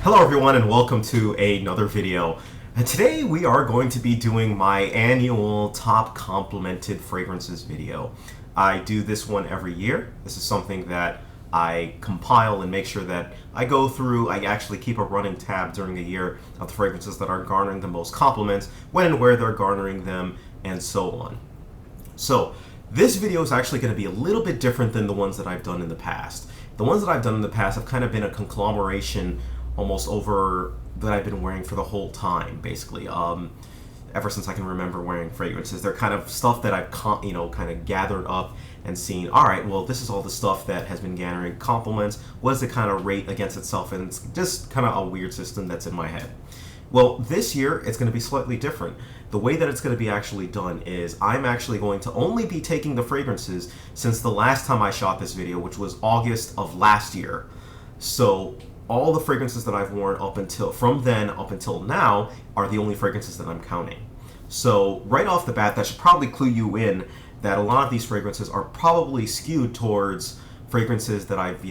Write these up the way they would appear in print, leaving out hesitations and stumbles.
Hello everyone and welcome to another video. Today we are going to be doing my annual top complimented fragrances video. I do this one every year. This is something that I compile and make sure that I go through. I actually keep a running tab during the year of the fragrances that are garnering the most compliments, when and where they're garnering them, and so on. So this video is actually going to be a little bit different than the ones that I've done in the past. The ones that I've done in the past have kind of been a conglomeration almost over that I've been wearing for the whole time, basically. Ever since I can remember wearing fragrances, they're kind of stuff that I've kind of gathered up and seen. All right, well, this is all the stuff that has been garnering compliments. What does it kind of rate against itself? And it's just kind of a weird system that's in my head. Well, this year it's going to be slightly different. The way that it's going to be actually done is I'm actually going to only be taking the fragrances since the last time I shot this video, which was August of last year. So all the fragrances that I've worn from then up until now are the only fragrances that I'm counting. So right off the bat, that should probably clue you in that a lot of these fragrances are probably skewed towards fragrances that I've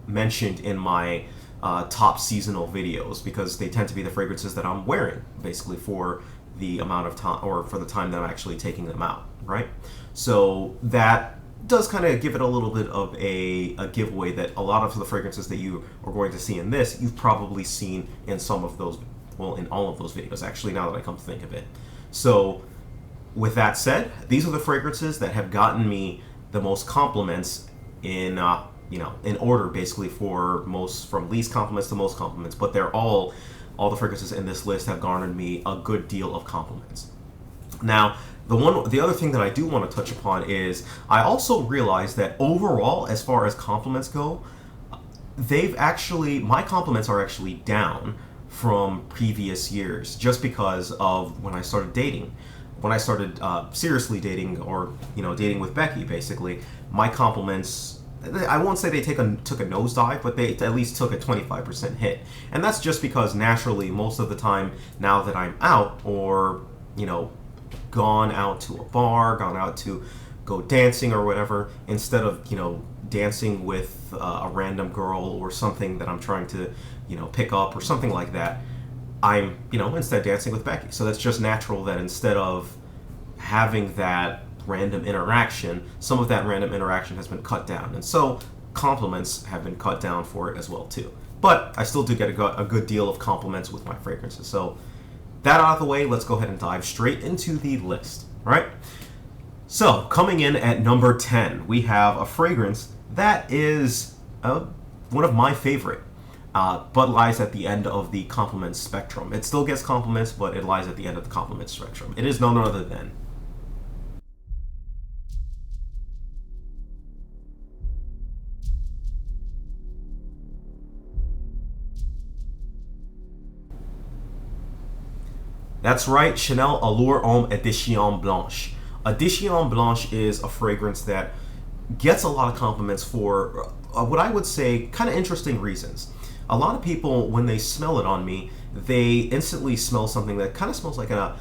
mentioned in my top seasonal videos, because they tend to be the fragrances that I'm wearing basically for the amount of time, or for the time that I'm actually taking them out, right? So that does kind of give it a little bit of a giveaway that a lot of the fragrances that you are going to see in this, you've probably seen in some of those, well, in all of those videos, actually, now that I come to think of it. So with that said, these are the fragrances that have gotten me the most compliments in in order, basically, from least compliments to most compliments. But they're all the fragrances in this list have garnered me a good deal of compliments. Now, the other thing that I do want to touch upon is I also realized that overall, as far as compliments go, my compliments are actually down from previous years, just because of when I started dating. When I started seriously dating, or dating with Becky, basically, my compliments, I won't say they took a nosedive, but they at least took a 25% hit. And that's just because naturally, most of the time now that I'm out, or gone out to a bar, gone out to go dancing or whatever, instead of dancing with a random girl or something that I'm trying to pick up or something like that, I'm instead dancing with Becky. So that's just natural that instead of having that random interaction, some of that random interaction has been cut down, and so compliments have been cut down for it as well too. But I still do get a good deal of compliments with my fragrances. So that out of the way, let's go ahead and dive straight into the list, right? So coming in at number 10, we have a fragrance that is one of my favorite, but lies at the end of the compliment spectrum. It still gets compliments, but it lies at the end of the compliment spectrum. It is none other than That's right, Chanel Allure Homme Edition Blanche. Edition Blanche is a fragrance that gets a lot of compliments for what I would say kind of interesting reasons. A lot of people, when they smell it on me, they instantly smell something that kind of smells like a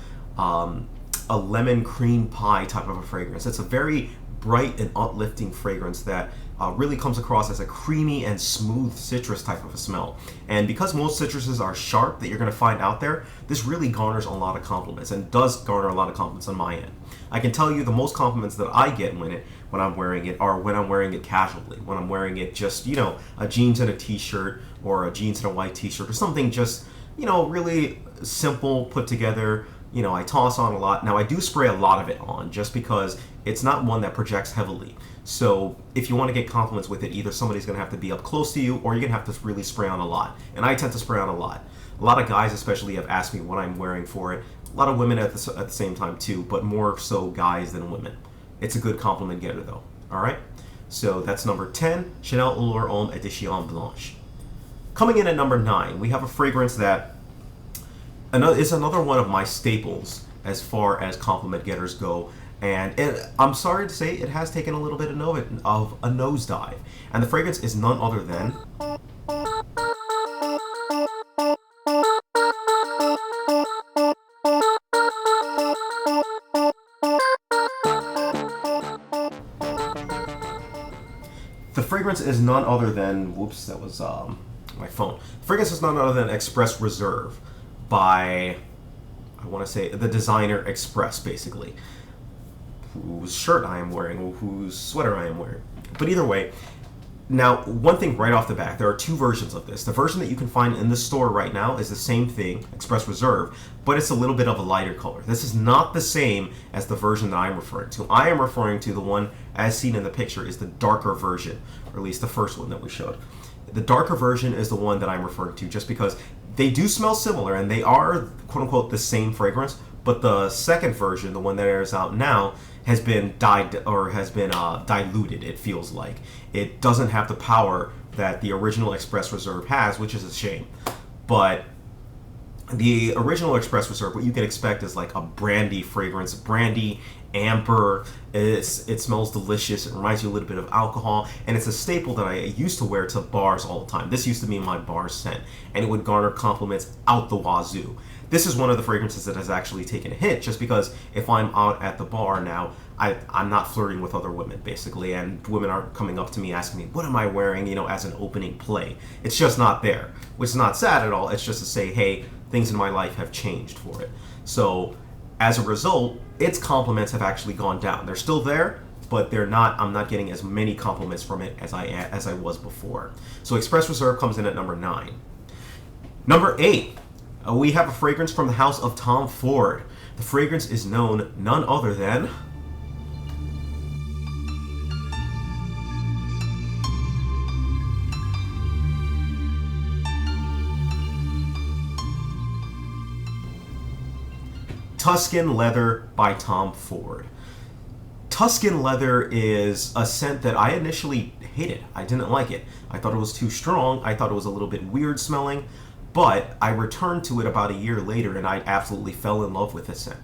lemon cream pie type of a fragrance. It's a very bright and uplifting fragrance that really comes across as a creamy and smooth citrus type of a smell. And because most citruses are sharp that you're going to find out there, this really garners a lot of compliments, and does garner a lot of compliments on my end. I can tell you the most compliments that I get when I'm wearing it are when I'm wearing it casually, when I'm wearing it just, a jeans and a t-shirt, or a jeans and a white t-shirt, or something just, really simple, put together. I toss on a lot. Now, I do spray a lot of it on just because it's not one that projects heavily. So if you want to get compliments with it, either somebody's going to have to be up close to you, or you're going to have to really spray on a lot. And I tend to spray on a lot. A lot of guys especially have asked me what I'm wearing for it. A lot of women at the same time too, but more so guys than women. It's a good compliment getter though. All right? So that's number 10, Chanel Allure Homme Edition Blanche. Coming in at number 9, we have a fragrance that is another one of my staples as far as compliment getters go. And I'm sorry to say, it has taken a little bit of a nosedive. And the fragrance is none other than whoops, that was my phone. The fragrance is none other than Express Reserve by, I want to say, the designer Express, basically. Whose shirt I am wearing, or whose sweater I am wearing. But either way, now, one thing right off the bat, there are two versions of this. The version that you can find in the store right now is the same thing, Express Reserve, but it's a little bit of a lighter color. This is not the same as the version that I'm referring to. I am referring to the one, as seen in the picture, is the darker version, or at least the first one that we showed. The darker version is the one that I'm referring to, just because they do smell similar, and they are, quote-unquote, the same fragrance, but the second version, the one that is out now, has been diluted, it feels like. It doesn't have the power that the original Express Reserve has, which is a shame. But the original Express Reserve, what you can expect is like a brandy fragrance, brandy, amber. It smells delicious. It reminds you a little bit of alcohol, and it's a staple that I used to wear to bars all the time. This used to be my bar scent, and it would garner compliments out the wazoo. This is one of the fragrances that has actually taken a hit, just because if I'm out at the bar now, I'm not flirting with other women, basically, and women aren't coming up to me asking me, what am I wearing, as an opening play. It's just not there, which is not sad at all. It's just to say, hey, things in my life have changed for it. So as a result, its compliments have actually gone down. They're still there, but I'm not getting as many compliments from it as I was before. So Express Reserve comes in at number 9. Number 8. We have a fragrance from the house of Tom Ford. The fragrance is known none other than Tuscan Leather by Tom Ford. Tuscan Leather is a scent that I initially hated. I didn't like it. I thought it was too strong. I thought it was a little bit weird smelling. But I returned to it about a year later, and I absolutely fell in love with this scent.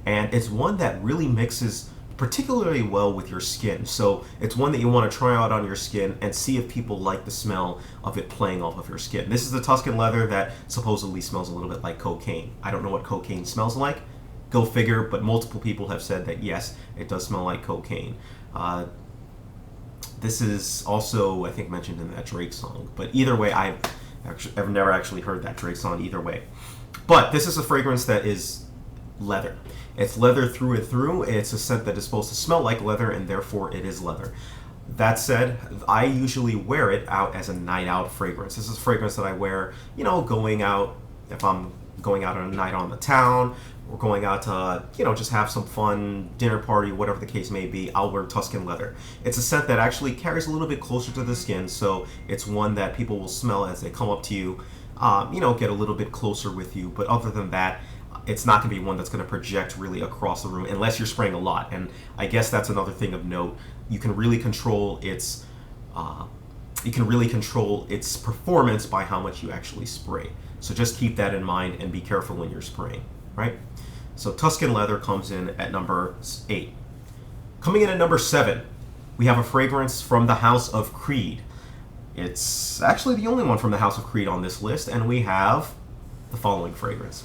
And it's one that really mixes particularly well with your skin. So it's one that you want to try out on your skin and see if people like the smell of it playing off of your skin. This is the Tuscan Leather that supposedly smells a little bit like cocaine. I don't know what cocaine smells like. Go figure, but multiple people have said that yes, it does smell like cocaine. This is also, I think, mentioned in that Drake song. But either way, I've never actually heard that Drake song either way. But this is a fragrance that is leather. It's leather through and through. It's a scent that is supposed to smell like leather, and therefore it is leather. That said, I usually wear it out as a night out fragrance. This is a fragrance that I wear, going out, if I'm going out on a night on the town, or going out to, just have some fun, dinner party, whatever the case may be, I'll wear Tuscan Leather. It's a scent that actually carries a little bit closer to the skin, so it's one that people will smell as they come up to you, get a little bit closer with you. But other than that, it's not going to be one that's going to project really across the room, unless you're spraying a lot. And I guess that's another thing of note. You can really control its performance by how much you actually spray. So just keep that in mind and be careful when you're spraying, right? So Tuscan Leather comes in at number 8. Coming in at number 7, we have a fragrance from the House of Creed. It's actually the only one from the House of Creed on this list, and we have the following fragrance.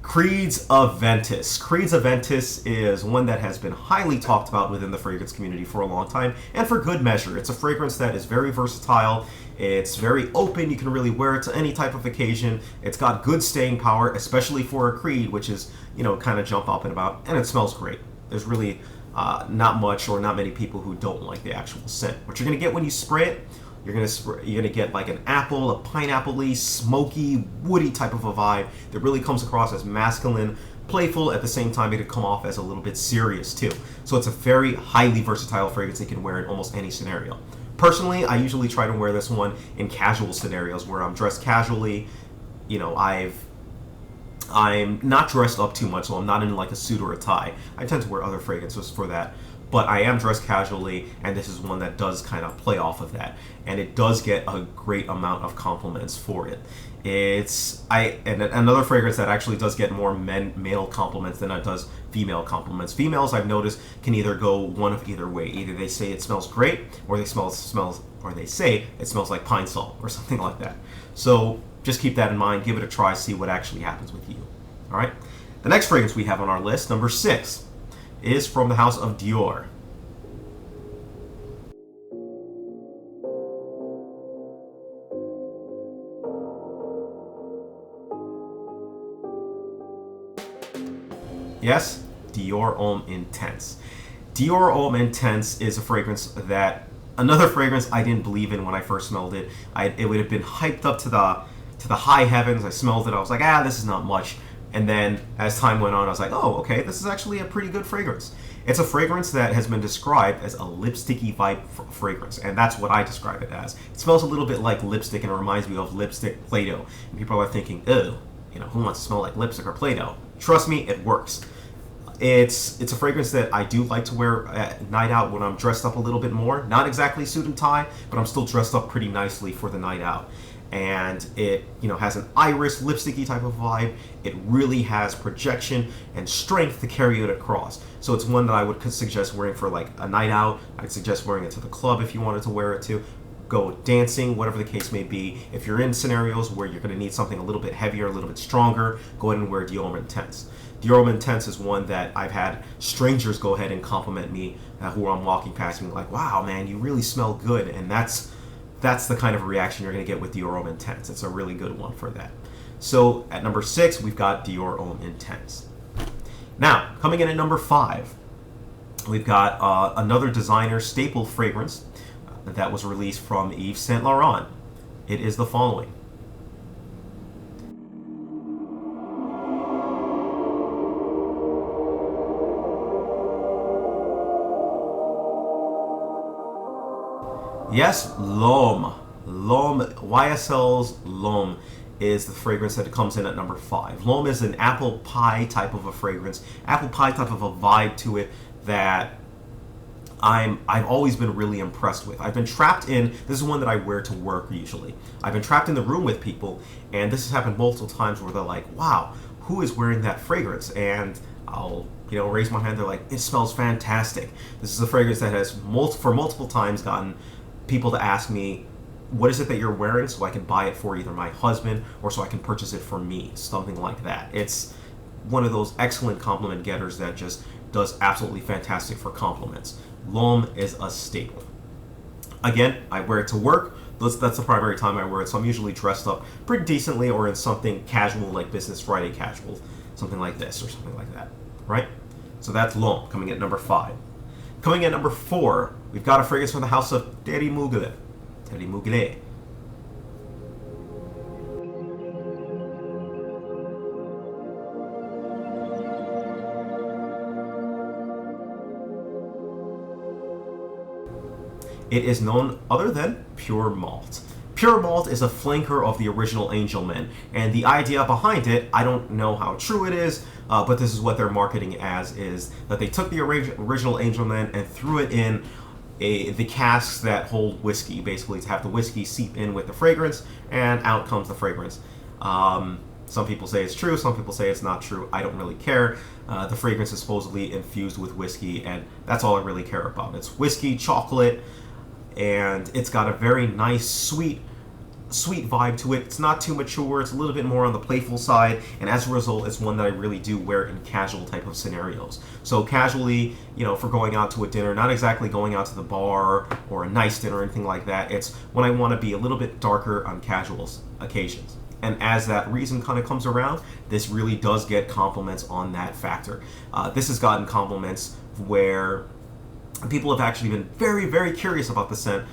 Creed's Aventus. Creed's Aventus is one that has been highly talked about within the fragrance community for a long time, and for good measure. It's a fragrance that is very versatile. It's very open. You can really wear it to any type of occasion. It's got good staying power, especially for a Creed, which is, kind of jump up and about, and it smells great. There's really not much or not many people who don't like the actual scent. What you're going to get when you spray it, you're gonna get like an apple, a pineapple-y, smoky, woody type of a vibe that really comes across as masculine, playful. At the same time, it could come off as a little bit serious too. So it's a very highly versatile fragrance that you can wear in almost any scenario. Personally, I usually try to wear this one in casual scenarios where I'm dressed casually. I'm not dressed up too much, so I'm not in like a suit or a tie. I tend to wear other fragrances for that. But I am dressed casually, and this is one that does kind of play off of that. And it does get a great amount of compliments for it. And another fragrance that actually does get more male compliments than it does female compliments. Females, I've noticed, can either go one of either way. Either they say it smells great, or they say it smells like pine sol or something like that. So just keep that in mind. Give it a try. See what actually happens with you. All right. The next fragrance we have on our list, number 6, is from the house of Dior. Yes, Dior Homme Intense. Dior Homme Intense is a fragrance that, another fragrance I didn't believe in when I first smelled it. It would have been hyped up to the high heavens. I smelled it. I was like, this is not much. And then as time went on, I was like, oh, okay, this is actually a pretty good fragrance. It's a fragrance that has been described as a lipsticky vibe fragrance, and that's what I describe it as. It smells a little bit like lipstick and it reminds me of lipstick Play-Doh. And people are thinking, ew, who wants to smell like lipstick or Play-Doh? Trust me, it works. It's a fragrance that I do like to wear at night out when I'm dressed up a little bit more. Not exactly suit and tie, but I'm still dressed up pretty nicely for the night out. And it has an iris lipsticky type of vibe. It really has projection and strength to carry it across. So it's one that I would suggest wearing for like a night out. I'd suggest wearing it to the club if you wanted to wear it to. Go dancing, whatever the case may be. If you're in scenarios where you're going to need something a little bit heavier, a little bit stronger, go ahead and wear Dior Homme Intense. Dior Homme Intense is one that I've had strangers go ahead and compliment me who I'm walking past me like, wow, man, you really smell good. And that's the kind of reaction you're going to get with Dior Homme Intense. It's a really good one for that. So at number 6, we've got Dior Homme Intense. Now, coming in at number 5, we've got another designer staple fragrance that was released from Yves Saint Laurent. It is the following. Yes, L'Homme. YSL's L'Homme is the fragrance that comes in at number 5. L'Homme is an apple pie type of a fragrance, apple pie type of a vibe to it that I've always been really impressed with. I've been trapped in, this is one that I wear to work usually. I've been trapped in the room with people, and this has happened multiple times where they're like, wow, who is wearing that fragrance? And I'll raise my hand, they're like, it smells fantastic. This is a fragrance that has for multiple times gotten people to ask me, what is it that you're wearing, so I can buy it for either my husband or so I can purchase it for me, something like that. It's one of those excellent compliment getters that just does absolutely fantastic for compliments. L'Homme is a staple. Again, I wear it to work. That's the primary time I wear it, so I'm usually dressed up pretty decently or in something casual like Business Friday casual, something like this or something like that, right? So that's L'Homme coming at number 5. Coming at number 4, we've got a fragrance from the house of Thierry Mugler. Thierry Mugler. It is none other than Pure Malt. Pure Malt is a flanker of the original Angel Men, and the idea behind it, I don't know how true it is, but this is what they're marketing as, is that they took the original Angel Men and threw it in the casks that hold whiskey, basically to have the whiskey seep in with the fragrance, and out comes the fragrance. Some people say it's true, some people say it's not true. I don't really care. The fragrance is supposedly infused with whiskey, and that's all I really care about. It's whiskey, chocolate, and it's got a very nice, sweet vibe to it. It's not too mature. It's a little bit more on the playful side, and as a result, it's one that I really do wear in casual type of scenarios. So casually, for going out to a dinner, not exactly going out to the bar or a nice dinner or anything like that. It's when I want to be a little bit darker on casual occasions. And as that reason kind of comes around, this really does get compliments on that factor. This has gotten compliments where people have actually been very, very curious about the scent,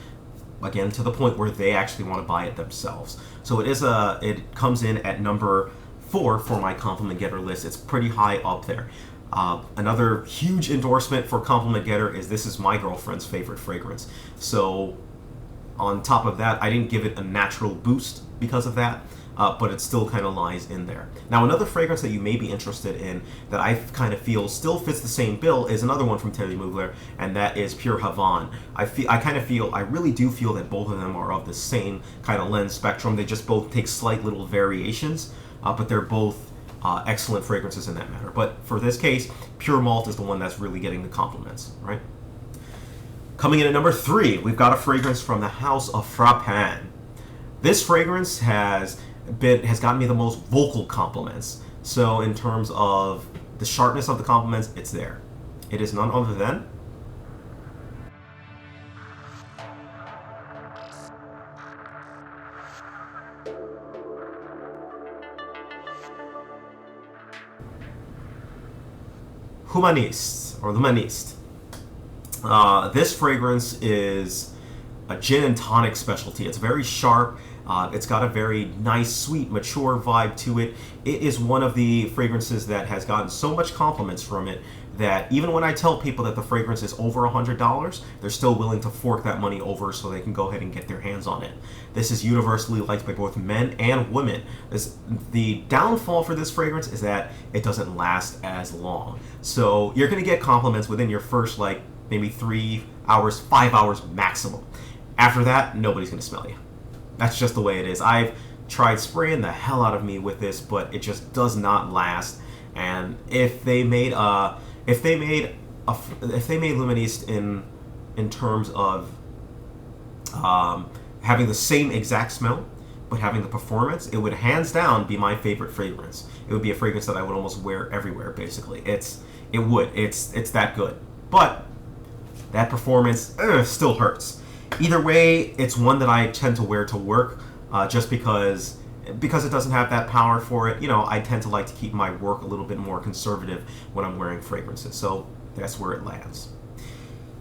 again, to the point where they actually want to buy it themselves. So it comes in at number 4 for my compliment getter list. It's pretty high up there. Another huge endorsement for compliment getter is this is my girlfriend's favorite fragrance. So on top of that, I didn't give it a natural boost because of that. But it still kind of lies in there. Now, another fragrance that you may be interested in that I kind of feel still fits the same bill is another one from Thierry Mugler, and that is Pure Havane. I really do feel that both of them are of the same kind of lens spectrum. They just both take slight little variations, but they're both excellent fragrances in that matter. But for this case, Pure Malt is the one that's really getting the compliments, right? Coming in at number 3, we've got a fragrance from the house of Frappin. This fragrance has has gotten me the most vocal compliments. So in terms of the sharpness of the compliments, it's there. It is none other than Humaniste, or L'Humaniste. This fragrance is a gin and tonic specialty. It's very sharp. It's got a very nice, sweet, mature vibe to it. It is one of the fragrances that has gotten so much compliments from it that even when I tell people that the fragrance is over $100, they're still willing to fork that money over so they can go ahead and get their hands on it. This is universally liked by both men and women. The downfall for this fragrance is that it doesn't last as long. So you're going to get compliments within your first, like, maybe 3 hours, 5 hours maximum. After that, nobody's going to smell you. That's just the way it is. I've tried spraying the hell out of me with this, but it just does not last. And if they made L'Humaniste in terms of having the same exact smell but having the performance, it would hands down be my favorite fragrance. It would be a fragrance that I would almost wear everywhere. Basically, it's that good. But that performance still hurts. Either way, it's one that I tend to wear to work, just because it doesn't have that power for it. You know, I tend to like to keep my work a little bit more conservative when I'm wearing fragrances, so that's where it lands.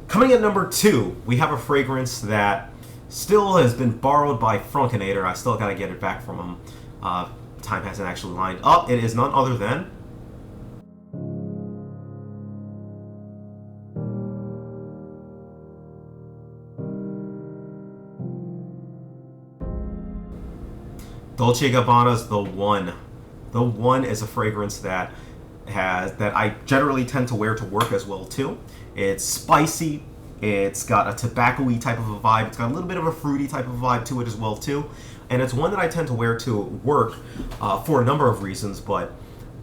Coming at number 2, we have a fragrance that still has been borrowed by Frunkinator. I still gotta get it back from him. Time hasn't actually lined up. It is none other than Dolce & Gabbana's The One. The One is a fragrance that I generally tend to wear to work as well too. It's spicy. It's got a tobacco-y type of a vibe. It's got a little bit of a fruity type of vibe to it as well too. And it's one that I tend to wear to work for a number of reasons, but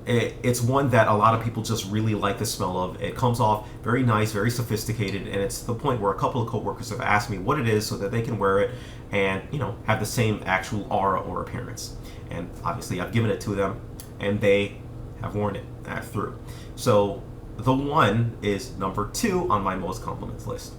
it's one that a lot of people just really like the smell of. It comes off very nice, very sophisticated, and it's the point where a couple of coworkers have asked me what it is so that they can wear it and, you know, have the same actual aura or appearance. And obviously I've given it to them and they have worn it through. So The One is number 2 on my most compliments list.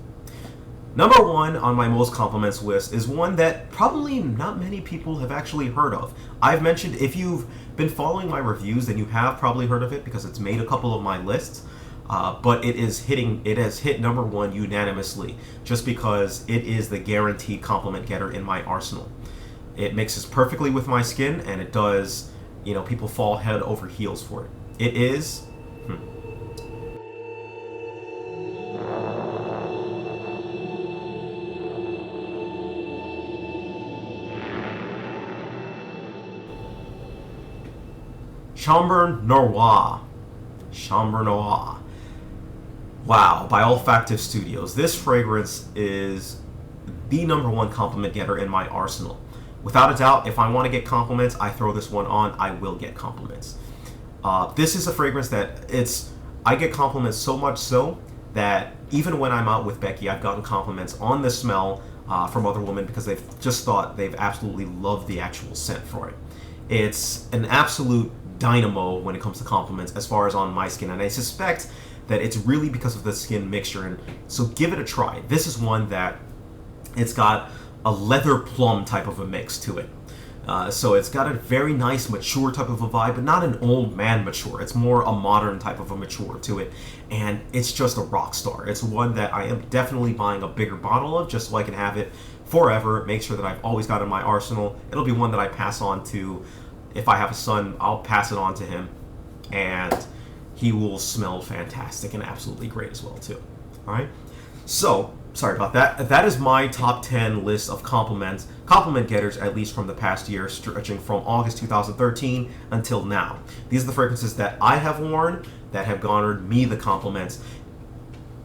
Number 1 on my most compliments list is one that probably not many people have actually heard of. I've mentioned, if you've been following my reviews, then you have probably heard of it because it's made a couple of my lists. But it has hit number 1 unanimously just because it is the guaranteed compliment getter in my arsenal. It mixes perfectly with my skin, and it does, you know, people fall head over heels for it. It is Chambre Noire. Chambre Noire. Wow, by Olfactive Studios. This fragrance is the number 1 compliment getter in my arsenal. Without a doubt, if I want to get compliments, I throw this one on, I will get compliments. This is a fragrance that I get compliments so much so that even when I'm out with Becky, I've gotten compliments on the smell from other women because they've absolutely loved the actual scent for it. It's an absolute dynamo when it comes to compliments as far as on my skin, and I suspect that it's really because of the skin mixture, and so give it a try. This is one that it's got a leather plum type of a mix to it. So it's got a very nice mature type of a vibe, but not an old man mature. It's more a modern type of a mature to it, and it's just a rock star. It's one that I am definitely buying a bigger bottle of just so I can have it forever, make sure that I've always got it in my arsenal. It'll be one that I pass on to, if I have a son, I'll pass it on to him, and he will smell fantastic and absolutely great as well too. All right, so sorry about that. That is my top 10 list of compliment getters, at least from the past year, stretching from August 2013 until now. These are the fragrances that I have worn that have garnered me the compliments.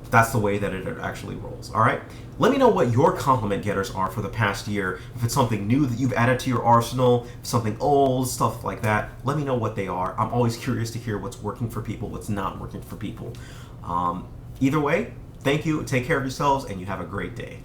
That's the way that it actually rolls. All right, let me know what your compliment getters are for the past year. If it's something new that you've added to your arsenal, something old, stuff like that, let me know what they are. I'm always curious to hear what's working for people, what's not working for people. Either way, thank you, take care of yourselves, and you have a great day.